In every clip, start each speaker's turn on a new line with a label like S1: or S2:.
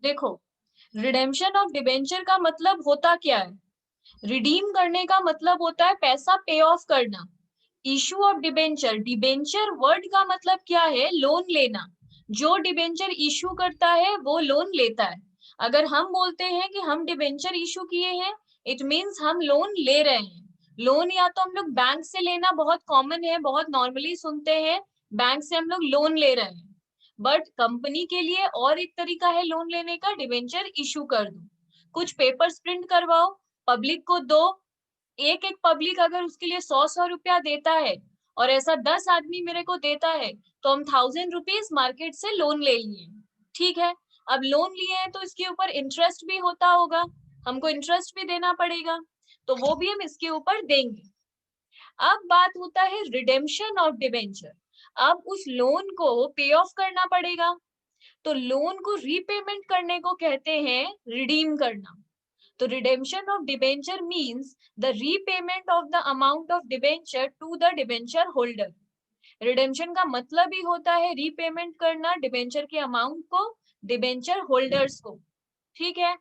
S1: देखो, redemption of debenture का मतलब होता क्या है? रिडीम करने का मतलब होता है पैसा पे ऑफ करना। Issue of debenture, debenture word का मतलब क्या है? लोन लेना। जो डिबेंचर इशू करता है वो लोन लेता है। अगर हम बोलते हैं कि हम डिबेंचर इशू किए हैं, इट मीन्स हम लोन ले रहे हैं। लोन या तो हम लोग बैंक से लेना बहुत कॉमन है, बहुत नॉर्मली सुनते हैं, बैंक से हम लोग लोन ले रहे हैं। बट कंपनी के लिए और एक तरीका है लोन लेने का, डिबेंचर इशू कर दो। कुछ पेपर्स प्रिंट करवाओ, पब्लिक को दो। एक एक पब्लिक अगर उसके लिए 100 रुपया देता है और ऐसा 10 आदमी मेरे को देता है, तो हम 1000 रुपीज मार्केट से लोन ले लिए। ठीक है, अब लोन लिए हैं तो इसके ऊपर इंटरेस्ट भी होता होगा, हमको इंटरेस्ट भी देना पड़ेगा, तो वो भी हम इसके ऊपर देंगे। अब बात होता है रिडेम्पशन ऑफ डिबेंचर। अब उस लोन को पे ऑफ करना पड़ेगा, तो लोन को रीपेमेंट करने को कहते हैं रिडीम करना। तो redemption of debenture means the repayment of the amount of debenture to the debenture holder. redemption का मतलब ही होता है रीपेमेंट करना डिबेंचर के अमाउंट को डिबेंचर होल्डर्स को। ठीक है,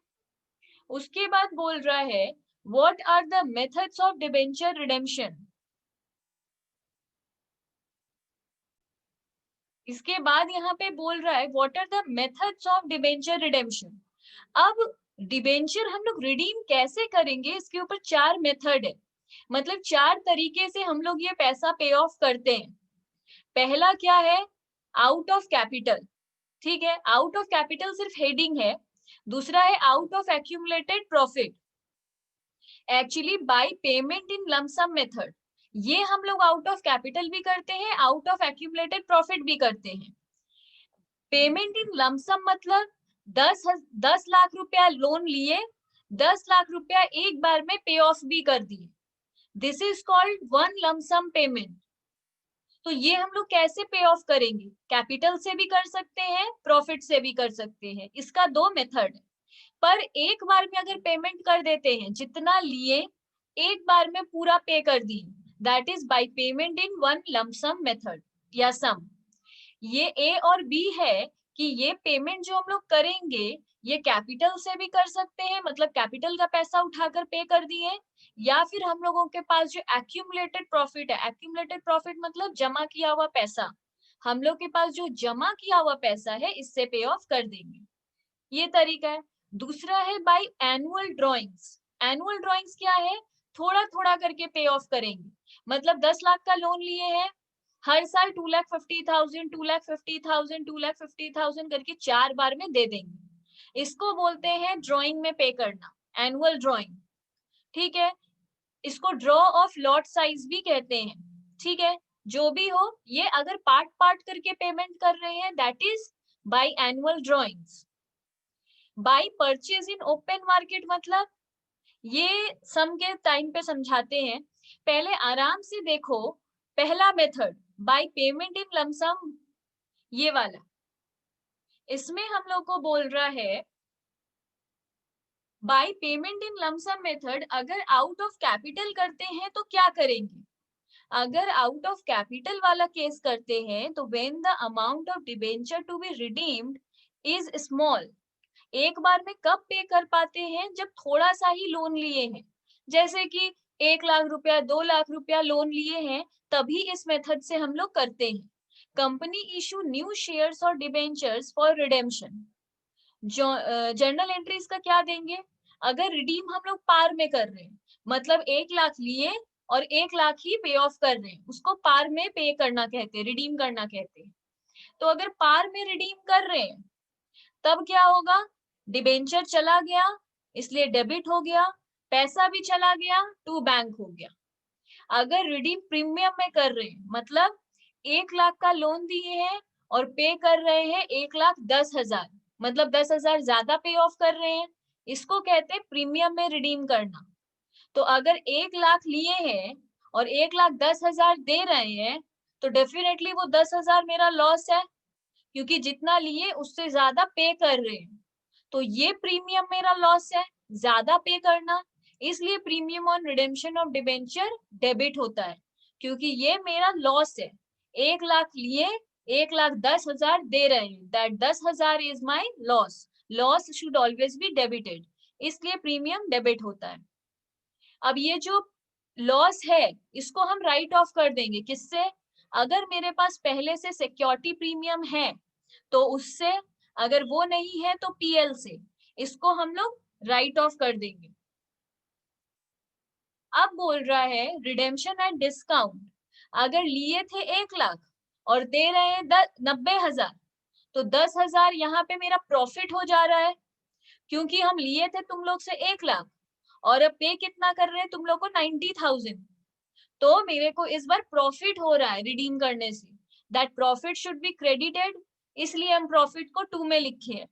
S1: उसके बाद बोल रहा है what are the methods of debenture redemption। इसके बाद यहाँ पे बोल रहा है what are the methods of debenture redemption। अब डिबेंचर हम लोग रिडीम कैसे करेंगे, इसके ऊपर 4 मेथड है, मतलब 4 तरीके से हम लोग ये पैसा पे ऑफ करते हैं। पहला क्या है? Out of capital. ठीक है, आउट ऑफ कैपिटल सिर्फ हेडिंग है। दूसरा है out of accumulated profit, actually by payment in lump sum method. ये हम लोग आउट ऑफ कैपिटल भी करते हैं, आउट ऑफ एक्यूमुलेटेड प्रॉफिट भी करते हैं। पेमेंट इन लमसम मतलब 10 लाख रुपया लोन लिए, 10 लाख रुपया एक बार में पे ऑफ भी कर दिए। This is called one lump sum payment. तो ये हम लोग कैसे पे ऑफ करेंगे? कैपिटल से भी कर सकते हैं, प्रॉफिट से भी कर सकते हैं, इसका 2 मेथड है। पर एक बार में अगर पेमेंट कर देते हैं, जितना लिए एक बार में पूरा पे कर दिए, that is by payment in one lump sum method या सम। ये ए और बी है कि ये पेमेंट जो हम लोग करेंगे ये कैपिटल से भी कर सकते हैं, मतलब कैपिटल का पैसा उठाकर पे कर दिए, या फिर हम लोगों के पास जो एक्यूमुलेटेड प्रॉफिट है, एक्यूमुलेटेड प्रॉफिट मतलब जमा किया हुआ पैसा, हम लोग के पास जो जमा किया हुआ पैसा है इससे पे ऑफ कर देंगे। ये तरीका है। दूसरा है by annual drawings. Annual drawings क्या है? थोड़ा थोड़ा करके पे ऑफ करेंगे, मतलब 10 लाख का लोन लिए हैं, हर साल 2,50,000 2,50,000 2,50,000 करके 4 बार में दे देंगे। इसको बोलते हैं ड्राइंग में पे करना, एनुअल ड्राइंग। ठीक है, इसको ड्रॉ ऑफ लॉट साइज भी कहते हैं। ठीक है, जो भी हो, ये अगर पार्ट पार्ट करके पेमेंट कर रहे हैं that is by annual drawings. By purchase in open market मतलब, ये सम के टाइम पे समझाते हैं, पहले आराम से देखो। पहला method by payment in lump sum, ये वाला, इसमें हम लोग को बोल रहा है by payment in lump sum method अगर आउट ऑफ कैपिटल करते हैं तो क्या करेंगे? अगर आउट ऑफ कैपिटल वाला केस करते हैं तो when the amount of debenture to be redeemed is small. एक बार में कब पे कर पाते हैं? जब थोड़ा सा ही लोन लिए हैं, जैसे कि 1 लाख रुपया 2 लाख रुपया लोन लिए हैं, तभी इस मेथड से हम लोग करते हैं। कंपनी इशू न्यू शेयर्स और debentures for redemption. Journal entries का क्या देंगे? अगर रिडीम हम लोग पार में कर रहे हैं, मतलब 1 लाख लिए और 1 लाख ही पे ऑफ कर रहे हैं, उसको पार में पे करना कहते हैं, रिडीम करना कहते हैं। तो अगर पार में रिडीम कर रहे हैं तब क्या होगा? डिबेंचर चला गया इसलिए डेबिट हो गया, पैसा भी चला गया टू बैंक हो गया। अगर रिडीम प्रीमियम में कर रहे हैं, मतलब 1 लाख का लोन दिए हैं और पे कर रहे हैं 1,10,000, मतलब 10,000 ज्यादा पे ऑफ कर रहे हैं, इसको कहते हैं प्रीमियम में रिडीम करना। तो अगर 1 लाख लिए हैं और 1,10,000 दे रहे हैं, तो डेफिनेटली वो 10,000 मेरा लॉस है, क्योंकि जितना लिए उससे ज्यादा पे कर रहे हैं। तो ये प्रीमियम मेरा लॉस है, ज्यादा पे करना, इसलिए premium on redemption of debenture debit होता है, क्योंकि ये मेरा लॉस है। 1 लाख लिए, 1,10,000 दे रहे हैं, that 10,000 is my loss. Loss should always be debited, इसलिए प्रीमियम डेबिट होता है। अब ये जो लॉस है इसको हम राइट ऑफ कर देंगे, किससे? अगर मेरे पास पहले से सिक्योरिटी प्रीमियम है तो उससे, अगर वो नहीं है तो पीएल से, इसको हम लोग राइट ऑफ कर देंगे। अब बोल रहा है रिडेम्पशन एट डिस्काउंट, अगर लिए थे 1 लाख और दे रहे हैं 90,000, तो 10,000 यहाँ पे मेरा प्रॉफिट हो जा रहा है, क्योंकि हम लिए थे तुम लोग से 1 लाख और अब पे कितना कर रहे हैं तुम लोग को 90,000, तो मेरे को इस बार प्रॉफिट हो रहा है रिडीम करने से। That profit should be credited, इसलिए हम प्रॉफिट को 2 में लिखे हैं।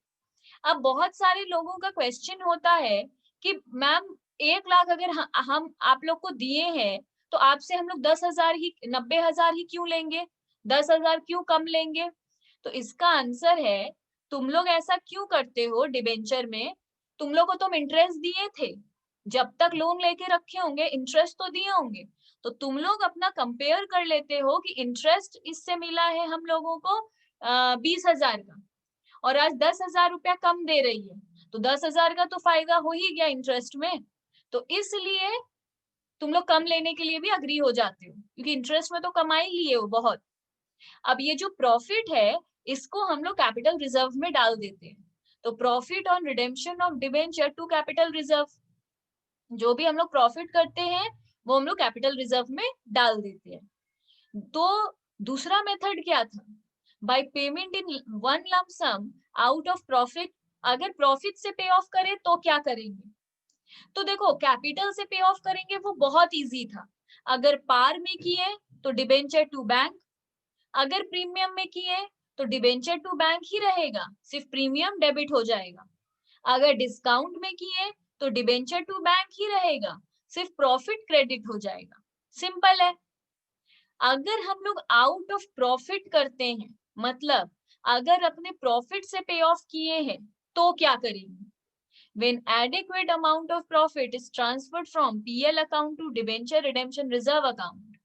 S1: अब बहुत सारे लोगों का क्वेश्चन होता है कि मैम 1 लाख अगर हम आप लोग को दिए हैं तो आपसे हम लोग 10,000 ही 90,000 ही क्यों लेंगे, 10,000 क्यों कम लेंगे? तो इसका आंसर है, तुम लोग ऐसा क्यों करते हो डिबेंचर में, तुम लोग को तुम इंटरेस्ट दिए थे, जब तक लोन लेके रखे होंगे इंटरेस्ट तो दिए होंगे, तो तुम लोग अपना कंपेयर कर लेते हो कि इंटरेस्ट इससे मिला है हम लोगों को 20,000 का, और आज 10,000 रुपया कम दे रही है, तो 10,000 का तो फायदा हो ही गया इंटरेस्ट में, तो इसलिए तुम लोग कम लेने के लिए भी अग्री हो जाते हो, क्योंकि इंटरेस्ट में तो कमाई लिए हो बहुत। अब ये जो प्रॉफिट है इसको हम लोग कैपिटल रिजर्व में डाल देते हैं, तो profit on redemption of debenture to capital reserve, जो भी हम लोग प्रॉफिट करते हैं वो हम लोग कैपिटल रिजर्व में डाल देते हैं। तो दूसरा मेथड क्या था, by payment in one lump sum out of profit, अगर प्रॉफिट से पे ऑफ करें तो क्या करेंगे? तो देखो कैपिटल से पे ऑफ करेंगे वो बहुत इजी था, अगर पार में किए तो डिबेंचर टू बैंक, अगर प्रीमियम में किए तो डिबेंचर टू बैंक ही रहेगा, सिर्फ प्रीमियम डेबिट हो जाएगा, अगर डिस्काउंट में किए तो डिबेंचर टू बैंक ही रहेगा, सिर्फ प्रॉफिट क्रेडिट हो जाएगा। सिंपल है। अगर हम लोग आउट ऑफ प्रॉफिट करते हैं, मतलब अगर अपने प्रॉफिट से पे ऑफ किए हैं, तो क्या करेंगे? When adequate amount of profit is transferred from PL account to debenture redemption reserve account,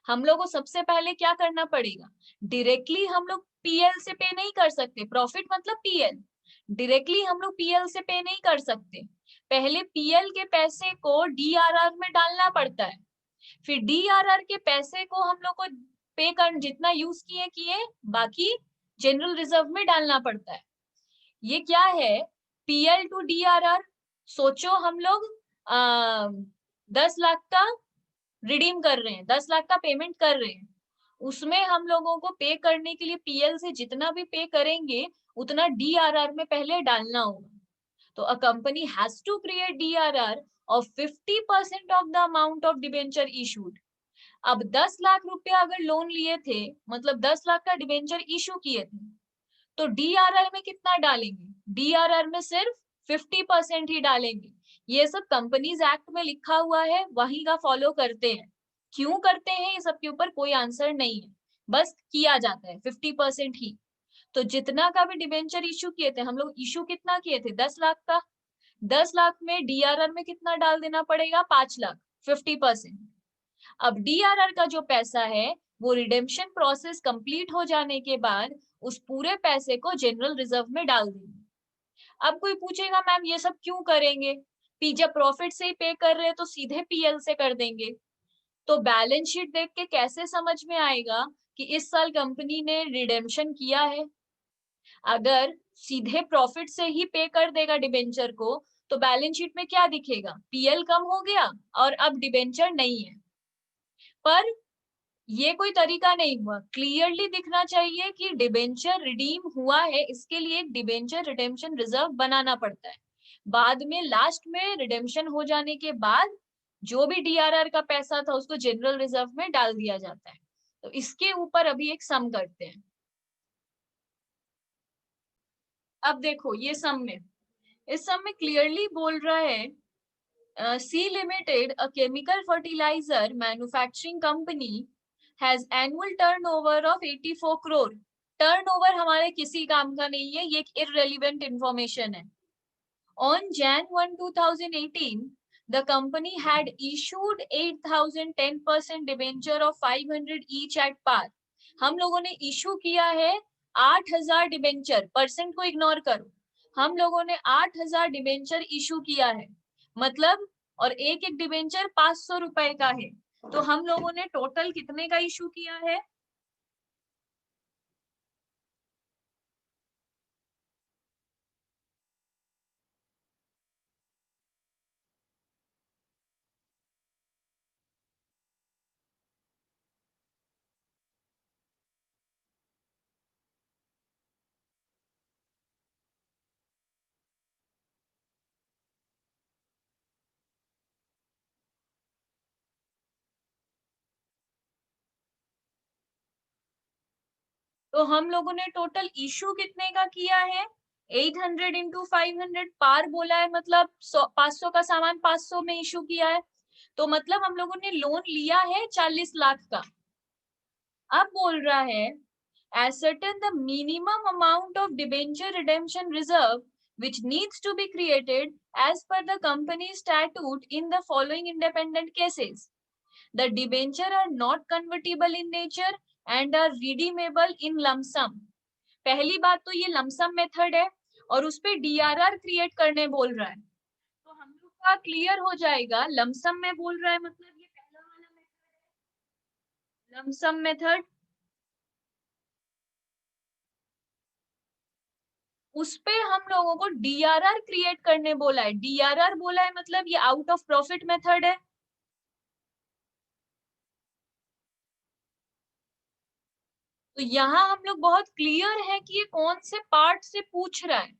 S1: हम लोग को सबसे पहले क्या करना पड़ेगा, डायरेक्टली हम लोग पीएल से पे नहीं कर सकते, प्रॉफिट मतलब पीएल, डायरेक्टली हम लोग पीएल से पे नहीं कर सकते, पहले पीएल के पैसे को डीआरआर में डालना पड़ता है, फिर डीआरआर के पैसे को हम लोग को पे कर, जितना यूज किए किए, बाकी जनरल रिजर्व में डालना पड़ता है। ये क्या है, पीएल टू डीआरआर, सोचो हम लोग 10 लाख का रिडीम कर रहे हैं, 10 लाख का पेमेंट कर रहे हैं, उसमें हम लोगों को पे करने के लिए पीएल से जितना भी पे करेंगे उतना डीआरआर में पहले डालना होगा, तो a company has to create DRR of 50% of the amount of debenture issued। अब 10 लाख रुपया अगर लोन लिए थे, मतलब 10 लाख का डिबेंचर इशू किए थे, तो डीआरआर में कितना डालेंगे? डीआरआर में सिर्फ 50% ही डालेंगे। ये सब कंपनीज एक्ट में लिखा हुआ है, वही का फॉलो करते हैं। क्यों करते हैं ये सब के ऊपर कोई आंसर नहीं है, बस किया जाता है 50% ही। तो जितना का भी डिबेंचर इशू किए थे हम लोग, इशू कितना किए थे 10 लाख का, 10 लाख में डीआरआर में कितना डाल देना पड़ेगा 5 लाख, 50%। अब डीआरआर का जो पैसा है वो रिडेम्पशन प्रोसेस कंप्लीट हो जाने के बाद उस पूरे पैसे को जनरल रिजर्व में डाल देंगे। अब कोई पूछेगा मैम ये सब क्यों करेंगे, पी जब प्रॉफिट से ही पे कर रहे हैं तो सीधे पीएल से कर देंगे। तो बैलेंस शीट देख के कैसे समझ में आएगा कि इस साल कंपनी ने रिडेम्पशन किया है? अगर सीधे प्रॉफिट से ही पे कर देगा डिबेंचर को तो बैलेंस शीट में क्या दिखेगा, पीएल कम हो गया और अब डिबेंचर नहीं है। पर ये कोई तरीका नहीं हुआ, क्लियरली दिखना चाहिए कि डिबेंचर रिडीम हुआ है, इसके लिए एक डिबेंचर रिडेम्पशन रिजर्व बनाना पड़ता है। बाद में लास्ट में रिडेम्पशन हो जाने के बाद जो भी डीआरआर का पैसा था उसको जनरल रिजर्व में डाल दिया जाता है। तो इसके ऊपर अभी एक सम करते हैं। अब देखो ये सम में, इस सम में क्लियरली बोल रहा है C limited, a chemical fertiliser manufacturing company has annual turnover of 84 crore. Turnover हमारे किसी काम का नहीं है, ये एक इररिलेवेंट इंफॉर्मेशन है। On Jan 1, 2018, the company had issued 8,000 10% debenture of 500 each at par। हम लोगों ने इशू किया है 8,000 डिबेंचर, परसेंट को इग्नोर करो, हम लोगों ने 8,000 डिबेंचर इशू किया है, मतलब, और एक एक डिबेंचर 500 रुपए का है, तो हम लोगों ने टोटल कितने का इशू किया है? तो हम लोगों ने टोटल इशू कितने का किया है? 800 इंटू 500 पार बोला है, मतलब 500 का सामान 500 में इशू किया है, तो मतलब हम लोगों ने लोन लिया है 40 लाख का। अब बोल रहा है ascertain the minimum amount of debenture redemption reserve which needs to be created as per the company's statute in the following independent cases. The debenture are not convertible in nature and are redeemable in lump sum. पहली बात तो ये lump sum method है और उस पे DRR create करने बोल रहा है, तो हम लोग का क्लियर हो जाएगा। लमसम में बोल रहा है मतलब ये पहला वाला मेथड है, लमसम मेथड। उस पे हम लोगों को डीआरआर क्रिएट करने बोला है। डीआरआर बोला है मतलब ये आउट ऑफ प्रॉफिट मेथड है। तो यहाँ हम लोग बहुत क्लियर है कि ये कौन से पार्ट से पूछ रहा है।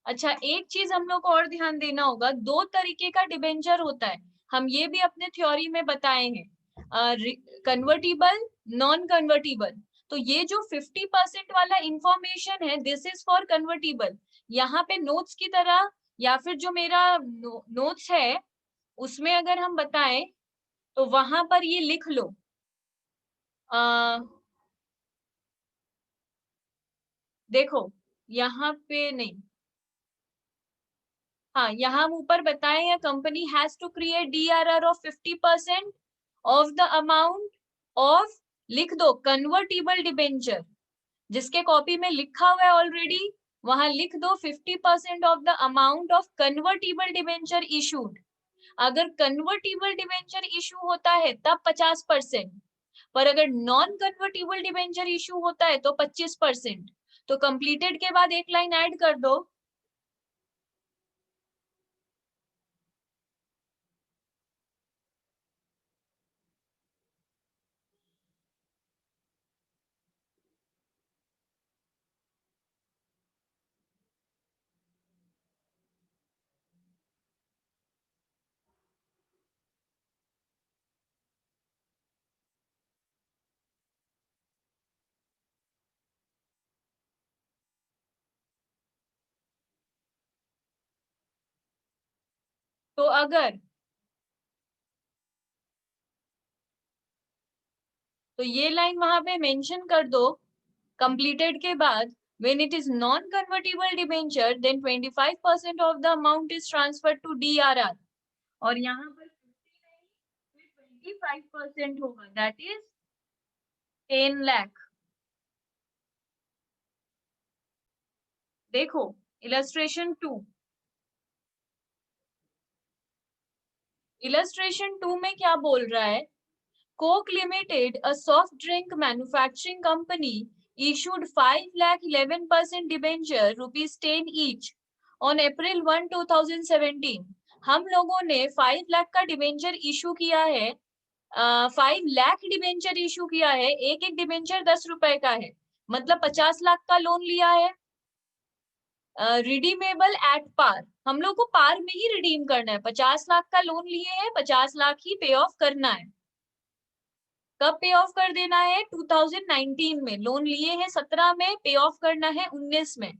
S1: अच्छा, एक चीज हम लोग को और ध्यान देना होगा, दो तरीके का डिबेंचर होता है, हम ये भी अपने थ्योरी में बताए हैं, कन्वर्टिबल, नॉन कन्वर्टिबल। तो ये जो 50% वाला इंफॉर्मेशन है, दिस इज फॉर कन्वर्टिबल। यहाँ पे नोट्स की तरह या फिर जो मेरा नोट्स है उसमें अगर हम बताएं तो वहां पर ये लिख लो। देखो, यहाँ पे नहीं, हाँ, यहाँ हम ऊपर बताए हैं company has to create DRR of 50% of the amount of, लिख दो कन्वर्टिबल डिबेंचर, जिसके कॉपी में लिखा हुआ है ऑलरेडी, वहां लिख दो 50% of the amount of convertible debenture issued. अगर कन्वर्टिबल डिबेंचर इशू होता है तब 50%, पर अगर नॉन कन्वर्टिबल डिबेंचर इशू होता है तो 25%। तो कंप्लीटेड के बाद एक लाइन ऐड कर दो। तो अगर, तो ये लाइन वहां पे मेंशन कर दो completed के बाद, when it is non convertible debenture then 25% of the amount is transferred to DRR, और यहाँ पर 25% होगा, that is 10 लाख। देखो इलस्ट्रेशन 2, इलस्ट्रेशन 2 में क्या बोल रहा है, Coke Limited, a soft drink manufacturing company, issued 5,11% debenture rupees 10 each on April 1, 2017। हम लोगों ने 5 लाख का डिबेंचर इशू किया है, 5 लाख डिबेंचर इशू किया है, एक एक डिबेंचर 10 रुपए का है, मतलब 50 लाख का लोन लिया है। रिडीमेबल एट पार, हम लोग को पार में ही रिडीम करना है, 50 लाख का लोन लिए हैं, 50 लाख ही पे ऑफ करना है। कब पे ऑफ कर देना है? 2019 में। लोन लिए हैं 17 में, पे ऑफ करना है 19 में।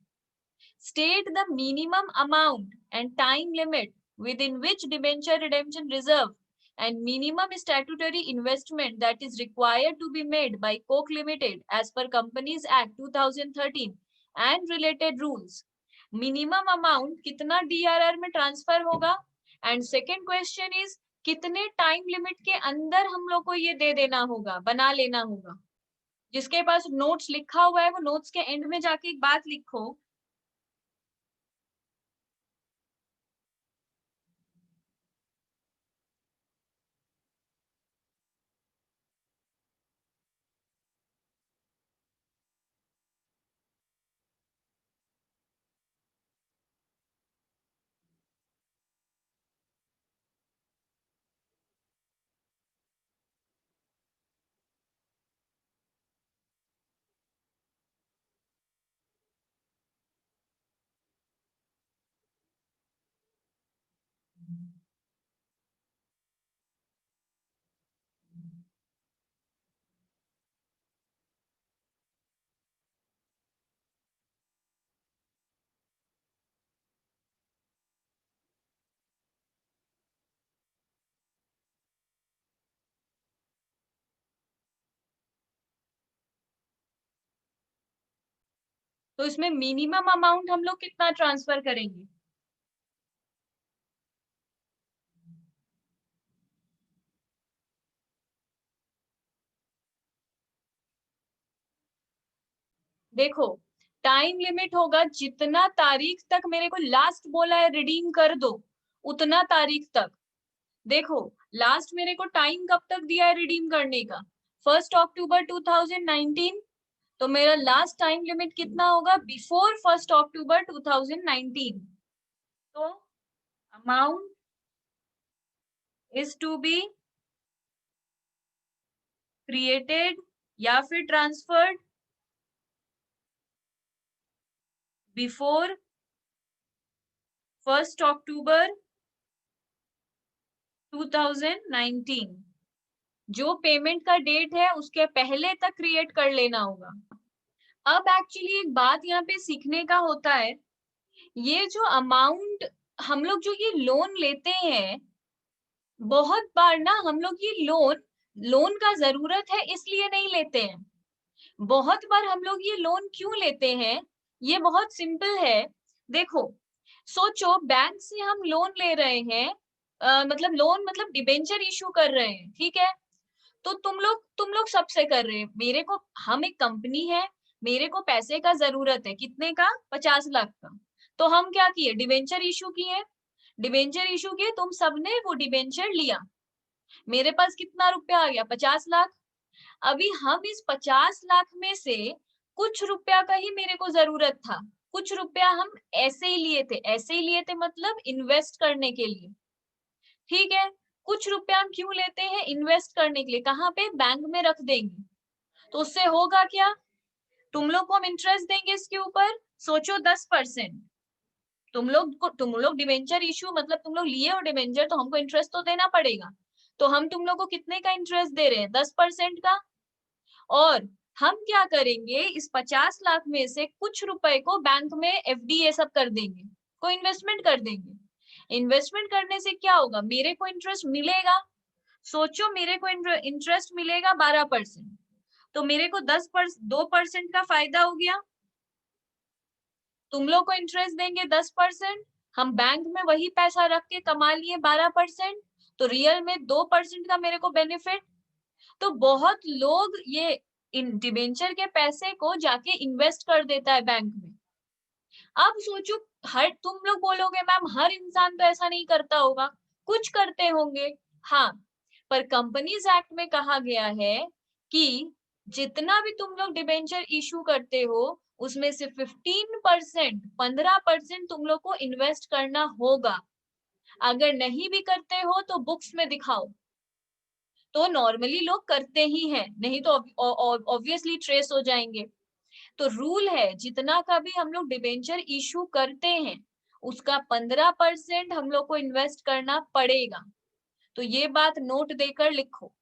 S1: State the minimum amount and time limit within which debenture redemption reserve and minimum statutory investment that is required to be made by Coke Limited as per Companies Act 2013 and related rules. Minimum amount कितना DRR में transfer होगा, and second question is कितने time limit के अंदर हम लोग को ये दे देना होगा, बना लेना होगा। जिसके पास नोट्स लिखा हुआ है वो नोट्स के एंड में जाके एक बात लिखो, तो इसमें मिनिमम अमाउंट हम लोग कितना ट्रांसफर करेंगे? देखो, टाइम लिमिट होगा जितना तारीख तक मेरे को लास्ट बोला है रिडीम कर दो, उतना तारीख तक। देखो, लास्ट मेरे को टाइम कब तक दिया है रिडीम करने का? 1 अक्टूबर 2019। तो मेरा लास्ट टाइम लिमिट कितना होगा? Before 1 October 2019। तो amount is to be created या फिर ट्रांसफर्ड बिफोर 1 अक्टूबर 2019। जो पेमेंट का डेट है उसके पहले तक क्रिएट कर लेना होगा। अब एक्चुअली एक बात यहाँ पे सीखने का होता है, ये जो अमाउंट हम लोग जो ये लोन लेते हैं, बहुत बार ना हम लोग ये लोन लोन का जरूरत है इसलिए नहीं लेते हैं। बहुत बार हम लोग ये लोन क्यों लेते हैं? ये बहुत सिंपल है। देखो, सोचो बैंक से हम लोन ले रहे हैं, मतलब लोन मतलब डिबेंचर इशू कर रहे हैं, ठीक है? तो तुम लोग सबसे कर रहे हैं। मेरे को, हम एक कंपनी है, मेरे को पैसे का जरूरत है, कितने का? 50 लाख का। तो हम क्या किए? डिबेंचर इशू किए। डिबेंचर इशू किए, तुम सबने वो डिबेंचर लिया। मेरे पास कितना रुपया आ गया? 50 लाख। अभी हम इस 50 लाख में से कुछ रुपया का ही मेरे को जरूरत था, कुछ रुपया हम ऐसे ही लिए थे। ऐसे ही लिए थे मतलब इन्वेस्ट करने के लिए, ठीक है? कुछ रुपया हम क्यों लेते हैं? इन्वेस्ट करने के लिए। कहाँ पे? बैंक में रख देंगे। तो उससे होगा क्या? तुम लोग को हम इंटरेस्ट देंगे इसके ऊपर, सोचो 10%। तुम लोग डिवेंचर इशू मतलब तुम लोग लिए हो डिवेंचर, तो हमको इंटरेस्ट तो देना पड़ेगा। तो हम तुम लोग को कितने का इंटरेस्ट दे रहे हैं? 10% का। और हम क्या करेंगे, इस 50 लाख में से कुछ रुपए को बैंक में एफडी ये सब कर देंगे, कोई इन्वेस्टमेंट कर देंगे। इन्वेस्टमेंट करने से क्या होगा? मेरे को इंटरेस्ट मिलेगा। सोचो, मेरे को इंटरेस्ट मिलेगा 12%। तो मेरे को 2% का फायदा हो गया। तुम लोग को इंटरेस्ट देंगे 10%, हम बैंक में वही पैसा रख के कमा लिए 12%। तो रियल में 2% का मेरे को बेनिफिट। तो बहुत लोग ये इन डिबेंचर के पैसे को जाके इन्वेस्ट कर देता है बैंक में। अब सोचो, हर तुम लोग बोलोगे मैम हर इंसान तो ऐसा नहीं करता होगा, कुछ करते होंगे। हाँ, पर कंपनीज एक्ट में कहा गया है कि जितना भी तुम लोग डिबेंचर इशू करते हो, उसमें से 15% तुम लोग को इन्वेस्ट करना होगा। अगर नहीं भी करते हो तो बुक्स में दिखाओ। तो नॉर्मली लोग करते ही हैं, नहीं तो ऑब्वियसली ट्रेस हो जाएंगे। तो रूल है, जितना का भी हम लोग डिबेंचर इशू करते हैं, उसका 15% हम लोग को इन्वेस्ट करना पड़ेगा। तो ये बात नोट देकर लिखो।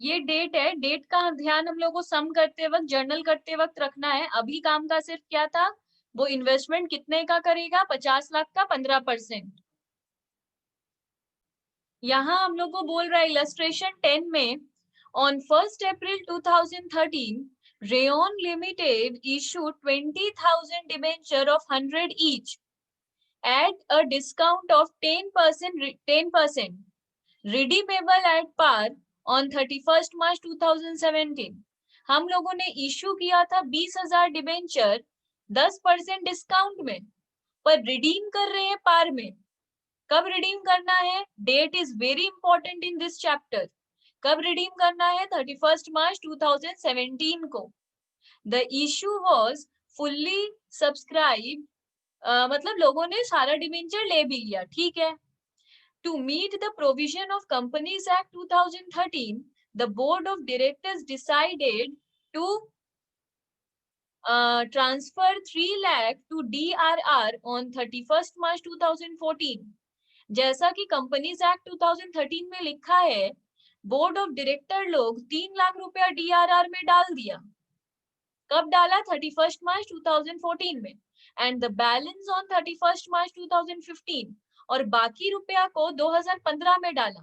S1: ये डेट है, डेट का ध्यान हम लोग को सम करते वक्त, जर्नल करते वक्त रखना है। अभी काम का सिर्फ क्या था, वो इन्वेस्टमेंट कितने का करेगा, 50 लाख का 15%। यहाँ हम लोग को बोल रहा है इलस्ट्रेशन 10 में, on 1 April 2013 rayon limited issue 20,000 debenture of 100 each at a discount of 10%, redeemable at par on 31st March 2017। हम लोगों ने इशू किया था 20,000 डिबेंचर 10% डिस्काउंट में, पर रिडीम कर रहे हैं पार में। कब रिडीम करना है, date is very important in this chapter. कब रिडीम करना है, 31 मार्च 2017 को। The issue was fully subscribe, मतलब लोगों ने सारा डिबेंचर ले भी लिया, ठीक है। To meet the provision of companies act 2013, the board of directors decided to transfer 3 lakh to DRR on 31 March 2014। जैसा कि कंपनीज एक्ट 2013 में लिखा है, बोर्ड ऑफ डायरेक्टर लोग 3 लाख रुपया DRR में डाल दिया। कब डाला, 31 मार्च 2014 में, एंड द बैलेंस ऑन 31 मार्च 2015, और बाकी रुपया को 2015 में डाला।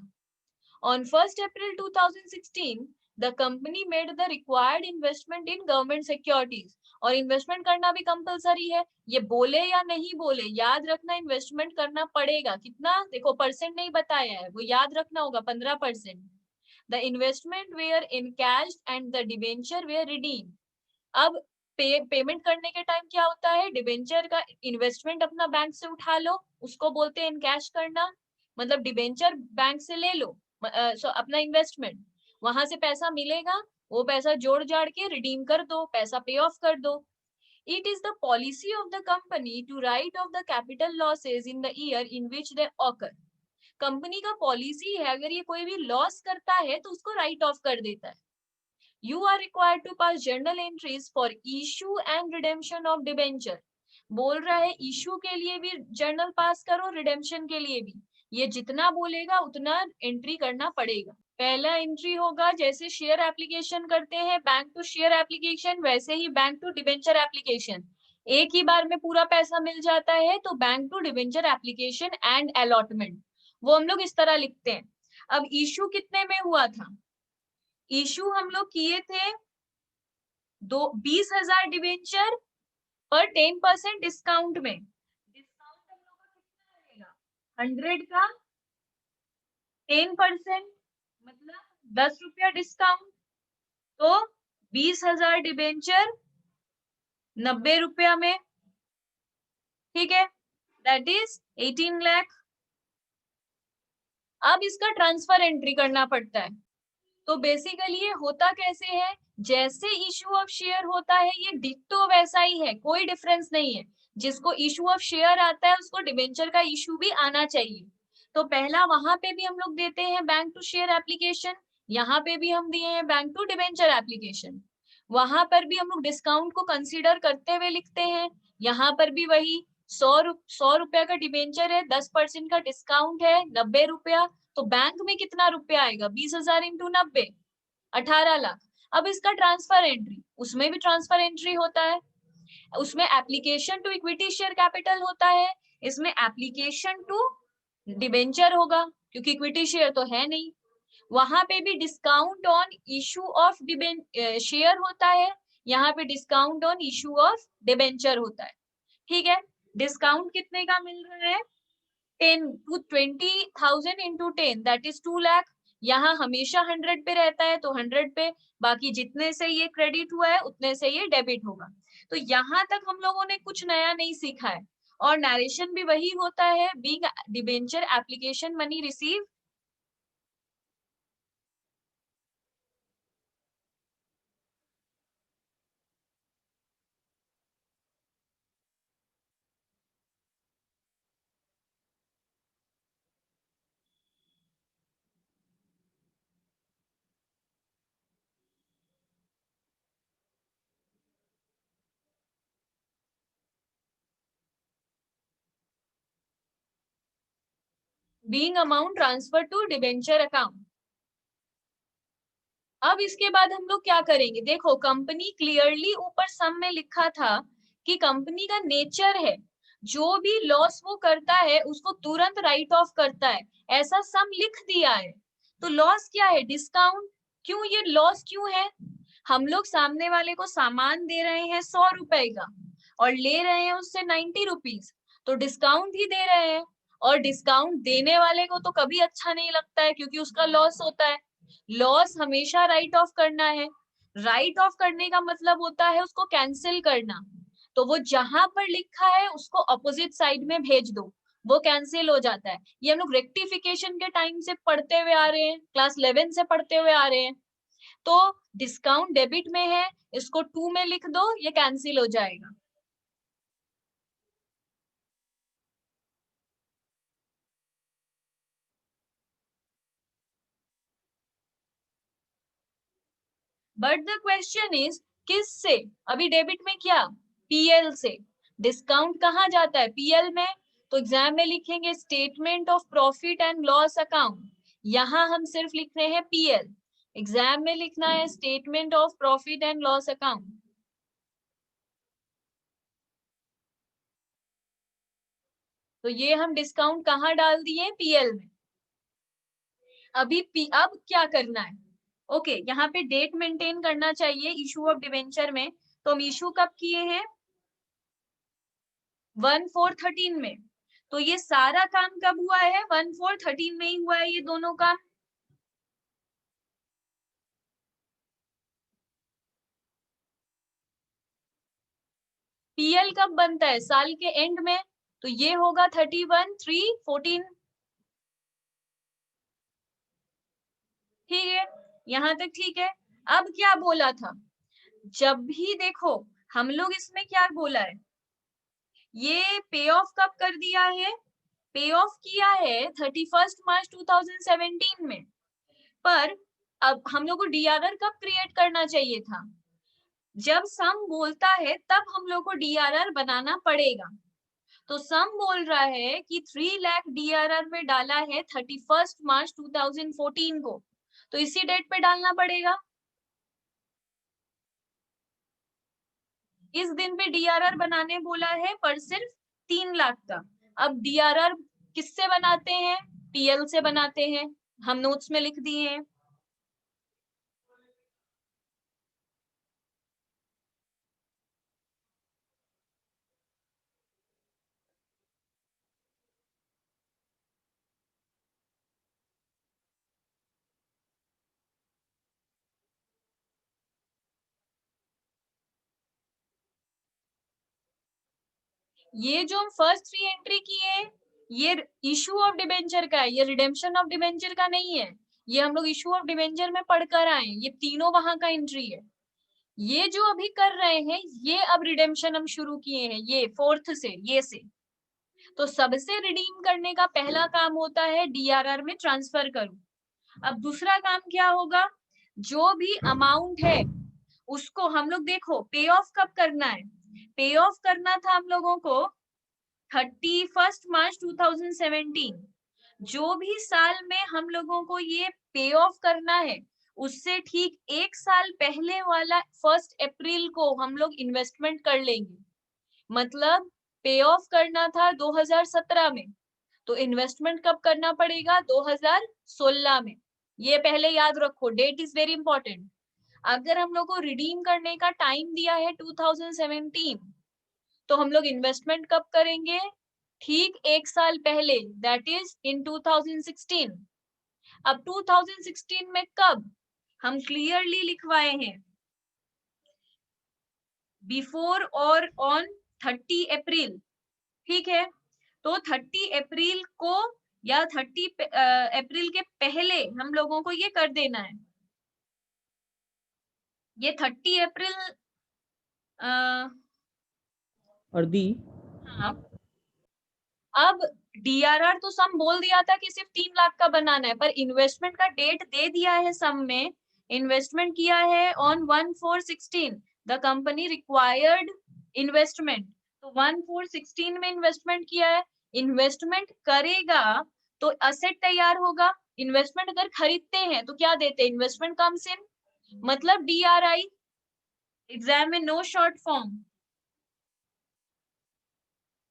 S1: On 1 April 2016 the company made the required investment in government securities, और इन्वेस्टमेंट करना भी कंपलसरी है, ये बोले या नहीं बोले, याद रखना इन्वेस्टमेंट करना पड़ेगा। कितना, देखो परसेंट नहीं बताया है, वो याद रखना होगा, 15%। The investment were encashed and the debenture were redeem. अब पेमेंट करने के टाइम क्या होता है, डिबेंचर का इन्वेस्टमेंट अपना बैंक से उठा लो, उसको बोलते हैं इनकैश करना। मतलब डिबेंचर बैंक से ले लो, सो अपना इन्वेस्टमेंट, वहां से पैसा मिलेगा, वो पैसा जोड़ जाड़ के रिडीम कर दो, पैसा पे ऑफ कर दो। It is the policy of the company to write off the capital losses in the year in which they occur. Company का पॉलिसी है, अगर ये कोई भी लॉस करता है तो उसको राइट ऑफ कर देता है। You are required to pass journal entries for issue and redemption of debenture। बोल रहा है इशू के लिए भी जर्नल पास करो, रिडेम्पशन के लिए भी। ये जितना बोलेगा उतना एंट्री करना पड़ेगा। पहला एंट्री होगा, जैसे शेयर एप्लीकेशन करते हैं बैंक टू शेयर एप्लीकेशन, वैसे ही बैंक टू डिबेंचर एप्लीकेशन। एक ही बार में पूरा पैसा मिल जाता है तो bank to debenture application and allotment, वो हम लोग इस तरह लिखते हैं। अब इशू कितने में हुआ था, इशू हम लोग किए थे 20,000 डिवेंचर पर 10% डिस्काउंट में। डिस्काउंट हम लोग का कितना रहेगा, 100 का 10%, मतलब 10 रुपया डिस्काउंट, तो 20,000 डिवेंचर 90 रुपया में, ठीक है, दैट इज 18 लाख। अब इसका ट्रांसफर एंट्री करना पड़ता है। तो बेसिकली ये होता कैसे है, जैसे इशू ऑफ शेयर होता है ये डिट्टो वैसा ही है, कोई डिफरेंस नहीं है। जिसको इशू ऑफ शेयर आता है उसको डिबेंचर का इशू भी आना चाहिए। तो पहला वहां पे भी हम लोग देते हैं बैंक टू शेयर एप्लीकेशन, यहाँ पे भी हम दिए हैं बैंक टू डिबेंचर एप्लीकेशन। वहां पर भी हम लोग डिस्काउंट को कंसीडर करते हुए लिखते हैं, यहाँ पर भी वही 100 रुपया का डिबेंचर है, 10% का डिस्काउंट है, 90 रुपया। तो बैंक में कितना रुपया आएगा, 20,000 इंटू 90, 18 लाख। अब इसका ट्रांसफर एंट्री, उसमें भी ट्रांसफर एंट्री होता है, उसमें application to equity share capital होता है, इसमें एप्लीकेशन टू डिबेंचर होगा, क्योंकि इक्विटी शेयर तो है नहीं। वहां पे भी discount on issue of share होता है, यहाँ पे discount on issue of debenture होता है, ठीक है। डिस्काउंट कितने का मिल रहा है, 10 to 20,000 into 10 that is 2 lakh. यहाँ हमेशा 100 पे रहता है तो 100 पे, बाकी जितने से ये क्रेडिट हुआ है उतने से ये डेबिट होगा। तो यहाँ तक हम लोगों ने कुछ नया नहीं सीखा है, और नरेशन भी वही होता है, being debenture application money receive. Being amount transfer to debenture account. अब इसके बाद हम लोग क्या करेंगे, देखो कंपनी क्लियरली ऊपर सम में लिखा था कि कंपनी का नेचर है जो भी लॉस वो करता है उसको तुरंत राइट ऑफ करता है, ऐसा सम लिख दिया है। तो लॉस क्या है, डिस्काउंट। क्यों ये लॉस क्यों है, हम लोग सामने वाले को सामान दे रहे हैं 100 रुपए का और ले रहे हैं उससे 90 रुपीज, तो डिस्काउंट ही दे रहे हैं। और डिस्काउंट देने वाले को तो कभी अच्छा नहीं लगता है क्योंकि उसका लॉस होता है। लॉस हमेशा राइट ऑफ करना है। राइट ऑफ करने का मतलब होता है उसको कैंसिल करना। तो वो जहां पर लिखा है उसको अपोजिट साइड में भेज दो, वो कैंसिल हो जाता है। ये हम लोग रेक्टिफिकेशन के टाइम से पढ़ते हुए आ रहे हैं, क्लास 11 से पढ़ते हुए आ रहे हैं। तो डिस्काउंट डेबिट में है, इसको टू में लिख दो, ये कैंसिल हो जाएगा। बट द क्वेश्चन इज किस से, अभी डेबिट में क्या, पीएल से। डिस्काउंट कहाँ जाता है, पीएल में। तो एग्जाम में लिखेंगे statement of profit and loss account, यहाँ हम सिर्फ लिख रहे हैं पीएल। एग्जाम में लिखना है statement of profit and loss account. तो ये हम डिस्काउंट कहाँ डाल दिए, पीएल में। अब क्या करना है, ओके यहाँ पे डेट मेंटेन करना चाहिए इशू ऑफ डिवेंचर में। तो हम इशू कब किए हैं, 1/4/13 में। तो ये सारा काम कब हुआ है, 1/4/13 में ही हुआ है ये दोनों काम। पीएल कब बनता है, साल के एंड में। तो ये होगा 31/3/14। ठीक है, यहाँ तक ठीक है। अब क्या बोला था, जब भी देखो हम लोग इसमें क्या बोला है, ये पे ऑफ कब कर दिया है, पे ऑफ किया है 31 मार्च 2017 में। पर अब हम लोग को डीआरआर कब क्रिएट करना चाहिए था, जब सम बोलता है तब हम लोग को डीआरआर बनाना पड़ेगा। तो सम बोल रहा है कि 3 लाख डीआरआर में डाला है 31 मार्च 2014 को, तो इसी डेट पे डालना पड़ेगा। इस दिन पे डीआरआर बनाने बोला है, पर सिर्फ 3 लाख का। अब डीआरआर किससे बनाते हैं, पीएल से बनाते हैं, हम नोट्स में लिख दिए हैं। ये जो हम फर्स्ट 3 एंट्री किए, ये इशू ऑफ डिबेंचर का है, ये रिडेम्पशन ऑफ डिबेंचर का नहीं है। ये हम लोग इशू ऑफ डिबेंचर में पढ़कर आए, ये तीनों वहां का एंट्री है। ये जो अभी कर रहे हैं ये अब रिडेम्पशन हम शुरू किए हैं, ये फोर्थ से, ये से। तो सबसे रिडीम करने का पहला काम होता है डीआरआर में ट्रांसफर करो। अब दूसरा काम क्या होगा, जो भी अमाउंट है उसको हम लोग देखो पे ऑफ कब करना है, पे ऑफ करना था हम लोगों को 31 मार्च 2017। जो भी साल में हम लोगों को ये पे ऑफ करना है उससे ठीक 1 साल पहले वाला 1 अप्रैल को हम लोग इन्वेस्टमेंट कर लेंगे। मतलब पे ऑफ करना था 2017 में, तो इन्वेस्टमेंट कब करना पड़ेगा, 2016 में। ये पहले याद रखो, डेट इज वेरी इंपॉर्टेंट। अगर हम लोग को रिडीम करने का टाइम दिया है 2017, तो हम लोग इन्वेस्टमेंट कब करेंगे, ठीक 1 साल पहले, दैट इज इन 2016। अब 2016 में कब, हम क्लियरली लिखवाए हैं, बिफोर और ऑन 30 अप्रैल। ठीक है, तो 30 अप्रैल को या 30 अप्रैल के पहले हम लोगों को ये कर देना है। ये 30 अप्रैल,
S2: और दी
S1: हाँ। अब डीआरआर तो सम बोल दिया था कि सिर्फ 3 लाख का बनाना है, पर इन्वेस्टमेंट का डेट दे दिया है सम में। इन्वेस्टमेंट किया है on 1/4/16, the company required investment. तो 1/4/16 में इन्वेस्टमेंट किया है। इन्वेस्टमेंट करेगा तो असेट तैयार होगा। इन्वेस्टमेंट अगर खरीदते हैं तो क्या देते हैं, इन्वेस्टमेंट कम्स इन। मतलब DRI, एग्जाम में नो शॉर्ट फॉर्म।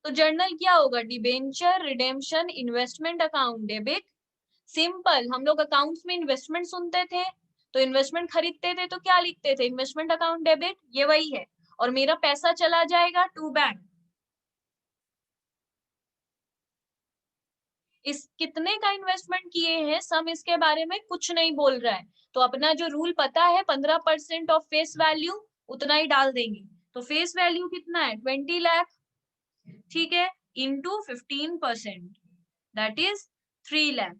S1: तो जर्नल क्या होगा? Debenture redemption investment account debit. Simple, हम लोग अकाउंट्स में इन्वेस्टमेंट सुनते थे, तो इन्वेस्टमेंट खरीदते थे तो क्या लिखते थे? इन्वेस्टमेंट अकाउंट डेबिट, ये वही है। और मेरा पैसा चला जाएगा टू बैंक। इस कितने का इन्वेस्टमेंट किए हैं सम इसके बारे में कुछ नहीं बोल रहा है। तो अपना जो रूल पता है 15% ऑफ फेस वैल्यू, उतना ही डाल देंगे। तो फेस वैल्यू कितना है? 20 लाख, ठीक है, इंटू 15%, दैट इज 3 लाख।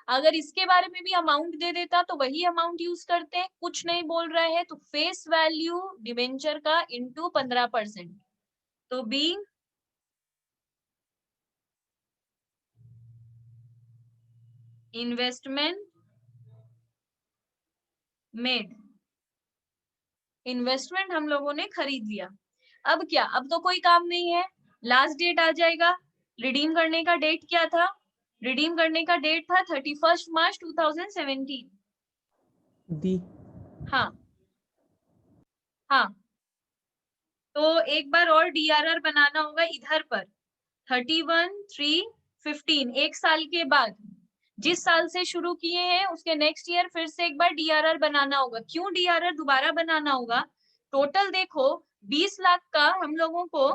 S1: अगर इसके बारे में भी अमाउंट दे देता तो वही अमाउंट यूज करते हैं, कुछ नहीं बोल रहे हैं तो फेस वैल्यू डिबेंचर का इंटू 15%। तो बीइंग इन्वेस्टमेंट मेड, इन्वेस्टमेंट हम लोगों ने खरीद लिया। अब क्या? अब तो कोई काम नहीं है, लास्ट डेट आ जाएगा। रिडीम करने का डेट क्या था? रिडीम करने का डेट था 31 मार्च 2017।
S2: दी।
S1: हाँ हाँ, तो एक बार और DRR बनाना होगा इधर पर। 31/3/15, एक साल के बाद, जिस साल से शुरू किए हैं उसके नेक्स्ट ईयर फिर से एक बार DRR बनाना होगा। क्यों DRR दोबारा बनाना होगा? टोटल देखो 20 लाख का हम लोगों को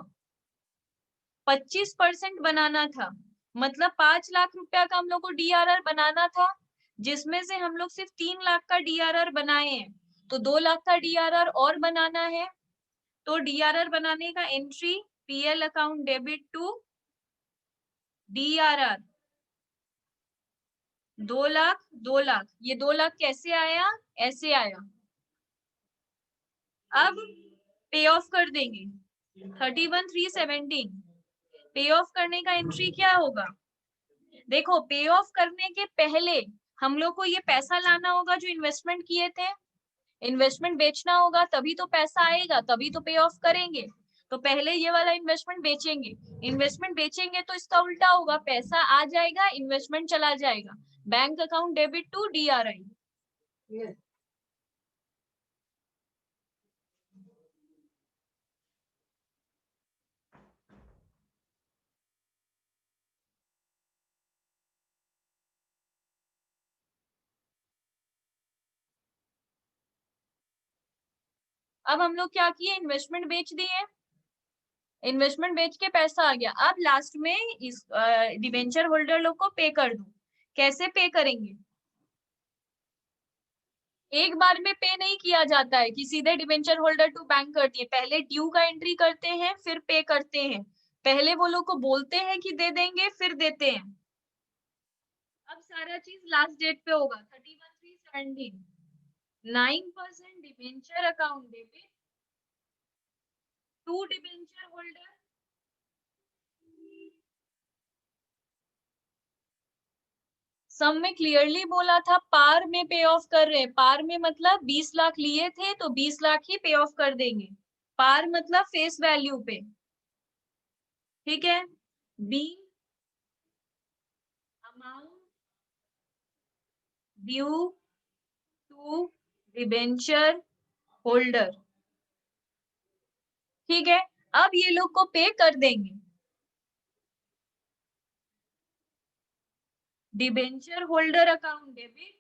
S1: 25% बनाना था, मतलब 5 लाख रुपया का हम लोग को DRR बनाना था, जिसमें से हम लोग सिर्फ 3 लाख का DRR बनाए हैं। तो 2 लाख का DRR और बनाना है। तो DRR बनाने का entry PL account debit to DRR 2 lakh 2 lakh. ये 2 लाख कैसे आया? ऐसे आया। अब पे ऑफ कर देंगे 31/3/17। पे ऑफ करने का एंट्री क्या होगा? देखो, पे ऑफ करने के पहले हम लोग को ये पैसा लाना होगा जो इन्वेस्टमेंट किए थे। इन्वेस्टमेंट बेचना होगा तभी तो पैसा आएगा, तभी तो पे ऑफ करेंगे। तो पहले ये वाला इन्वेस्टमेंट बेचेंगे। इन्वेस्टमेंट बेचेंगे तो इसका उल्टा होगा, पैसा आ जाएगा, इन्वेस्टमेंट चला जाएगा। Bank account debit to DRI। अब हम लोग क्या किए? इन्वेस्टमेंट बेच दिए। इन्वेस्टमेंट बेच के पैसा आ गया। अब लास्ट में इस डिबेंचर होल्डर लोग को पे कर दो। कैसे पे करेंगे? एक बार में पे नहीं किया जाता है कि सीधे डिबेंचर होल्डर टू बैंक कर दिए। पहले ड्यू का एंट्री करते हैं फिर पे करते हैं। पहले वो लोग को बोलते हैं कि दे देंगे फिर देते हैं। अब सारा चीज लास्ट डेट पे होगा 31/3/17। 9% debenture account debit to debenture holder. सम में क्लियरली बोला था पार में पे ऑफ कर रहे हैं। पार में मतलब 20 लाख लिए थे तो 20 लाख ही पे ऑफ कर देंगे। पार मतलब फेस वैल्यू पे, ठीक है। B amount due to debenture holder, ठीक है। अब ये लोग को पे कर देंगे। डिबेंचर होल्डर अकाउंट डेबिट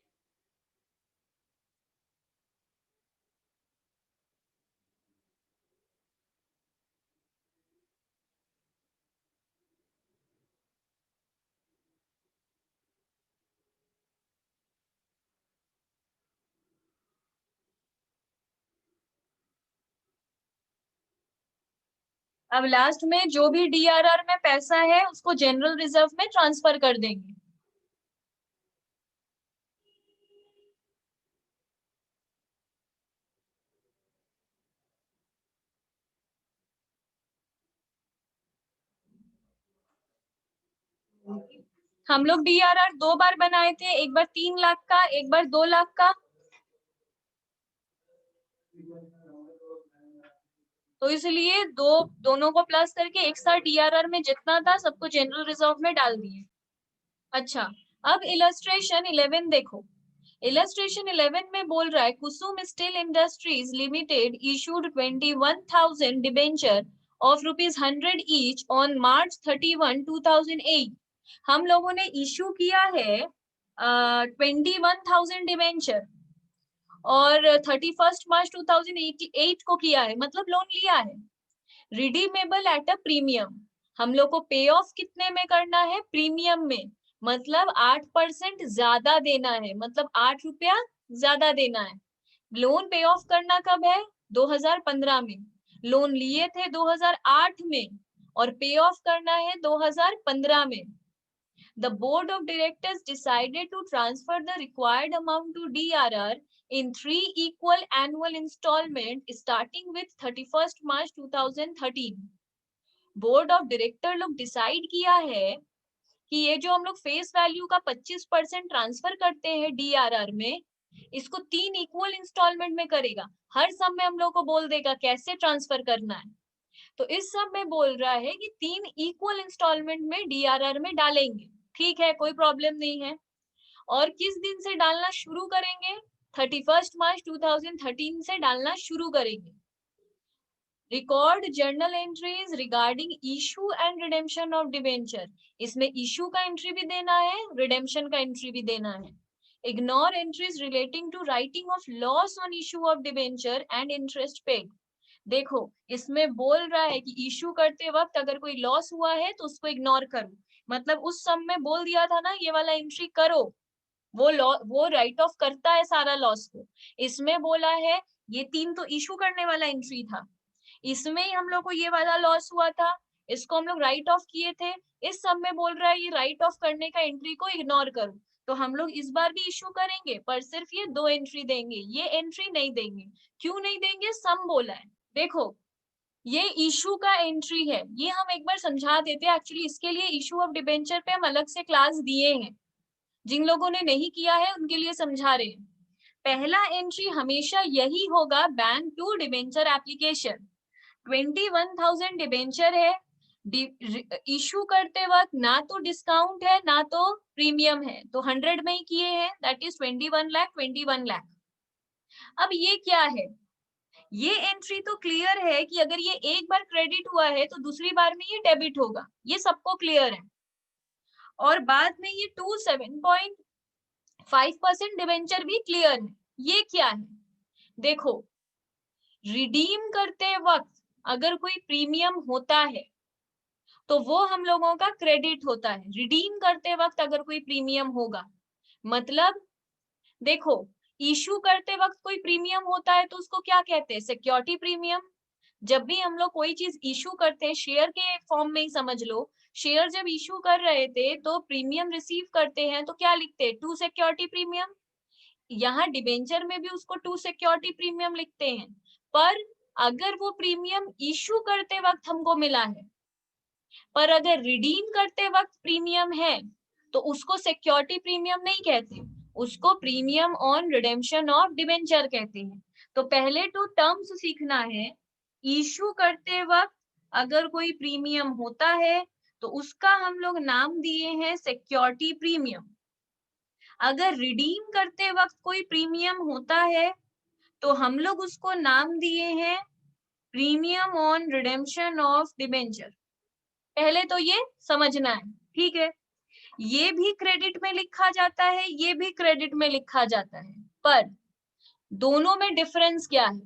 S1: अब लास्ट में जो भी DRR में पैसा है उसको जनरल रिजर्व में ट्रांसफर कर देंगे। हम लोग DRR 2 बार बनाए थे, एक बार 3 लाख का, एक बार 2 लाख का। तो इसलिए दोनों को प्लस करके एक साथ DRR में जितना था सबको जनरल रिजर्व में डाल दिए। अच्छा, अब इलस्ट्रेशन 11 देखो। इलस्ट्रेशन 11 में बोल रहा है Kusum steel industries limited issued 21,000 debenture of ₹100 each on March 31, 2008। हम लोगों ने इशू किया है 21,000 डिबेंचर और 31 मार्च 2008 को किया है, मतलब लोन लिया है। रिडीमेबल एट अ प्रीमियम, हम लोग को पे ऑफ कितने में करना है? प्रीमियम में, मतलब 8% ज्यादा देना है, मतलब 8 रुपया ज्यादा देना है। लोन पे ऑफ करना कब है? 2015 में। लोन लिए थे 2008 में और पे ऑफ करना है 2015 में। The board of directors decided to transfer the required amount to DRR in 3 equal annual installments starting with 31st March 2013। Board of director लोग डिसाइड किया है कि ये जो हम लोग फेस वैल्यू का 25% ट्रांसफर करते हैं डीआरआर में, इसको 3 इक्वल इंस्टॉलमेंट में करेगा। हर सब में हम लोग को बोल देगा कैसे ट्रांसफर करना है। तो इस सब में बोल रहा है कि 3 इक्वल इंस्टॉलमेंट में डीआरआर में डालेंगे। ठीक है, कोई प्रॉब्लम नहीं है। और किस दिन से डालना शुरू करेंगे? 31 मार्च 2013 से डालना शुरू करेंगे। Record journal entries regarding issue and redemption of debenture, इसमें इशू का एंट्री भी देना है, रिडेम्पशन का एंट्री भी देना है। Ignore entries relating to writing off loss on issue of debenture and interest paid. देखो, इसमें बोल रहा है कि इशू करते वक्त अगर कोई लॉस हुआ है तो उसको इग्नोर करो, मतलब उस सम में बोल दिया था ना ये वाला एंट्री करो, वो राइट ऑफ करता है सारा लॉस को। इसमें बोला है ये 3 तो इशू करने वाला एंट्री था, इसमें ही हम लोग को ये वाला लॉस हुआ था, इसको हम लोग राइट ऑफ किए थे। इस सब में बोल रहा है ये राइट ऑफ करने का एंट्री को इग्नोर करो। तो हम लोग इस बार भी इशू करेंगे पर सिर्फ ये 2 एंट्री देंगे, ये एंट्री नहीं देंगे। क्यों नहीं देंगे? सम बोला है। देखो, ये इशू का एंट्री है, ये हम एक बार समझा देते हैं। एक्चुअली इसके लिए इशू ऑफ डिबेंचर पे हम अलग से क्लास दिए हैं, जिन लोगों ने नहीं किया है उनके लिए समझा रहे हैं। पहला एंट्री हमेशा यही होगा, bank to debenture application. 21,000 debenture है, इशू करते वक्त ना तो डिस्काउंट है ना तो प्रीमियम है, तो 100 में ही किए हैं, दैट इज 21 लाख 21 लाख। अब ये क्या है? ये एंट्री तो क्लियर है कि अगर ये एक बार क्रेडिट हुआ है तो दूसरी बार में ये डेबिट होगा, ये सबको क्लियर है। और बाद में ये 27.5% डिबेंचर भी क्लियर है। ये क्या है? देखो, रिडीम करते वक्त अगर कोई प्रीमियम होता है तो वो हम लोगों का क्रेडिट होता है। रिडीम करते वक्त अगर कोई प्रीमियम होगा, मतलब देखो, इशू करते वक्त कोई प्रीमियम होता है तो उसको क्या कहते हैं? Security premium. जब भी हम लोग कोई चीज इशू करते हैं, शेयर के फॉर्म में ही समझ लो, शेयर जब इशू कर रहे थे तो प्रीमियम रिसीव करते हैं तो क्या लिखते हैं? To security premium. यहाँ डिबेंचर में भी उसको टू सिक्योरिटी प्रीमियम लिखते हैं। पर अगर वो प्रीमियम इशू करते वक्त हमको मिला है, पर अगर रिडीम करते वक्त प्रीमियम है तो उसको सिक्योरिटी प्रीमियम नहीं कहते, उसको premium on redemption of debenture कहते हैं। तो पहले तो टर्म्स सीखना है। इशू करते वक्त अगर कोई प्रीमियम होता है तो उसका हम लोग नाम दिए हैं सिक्योरिटी प्रीमियम। अगर रिडीम करते वक्त कोई प्रीमियम होता है तो हम लोग उसको नाम दिए हैं premium on redemption of debenture. पहले तो ये समझना है, ठीक है। ये भी क्रेडिट में लिखा जाता है, ये भी क्रेडिट में लिखा जाता है, पर दोनों में डिफरेंस क्या है?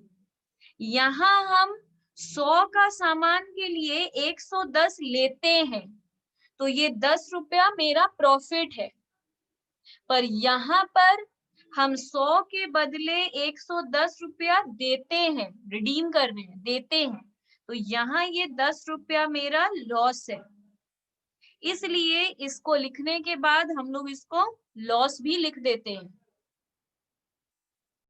S1: यहाँ हम 100 का सामान के लिए 110 लेते हैं तो ये 10 रुपया मेरा प्रॉफिट है, पर यहाँ पर हम 100 के बदले 110 रुपया देते हैं, रिडीम कर रहे हैं, देते हैं, तो यहाँ ये 10 रुपया मेरा लॉस है। इसलिए इसको लिखने के बाद हम लोग इसको लॉस भी लिख देते हैं।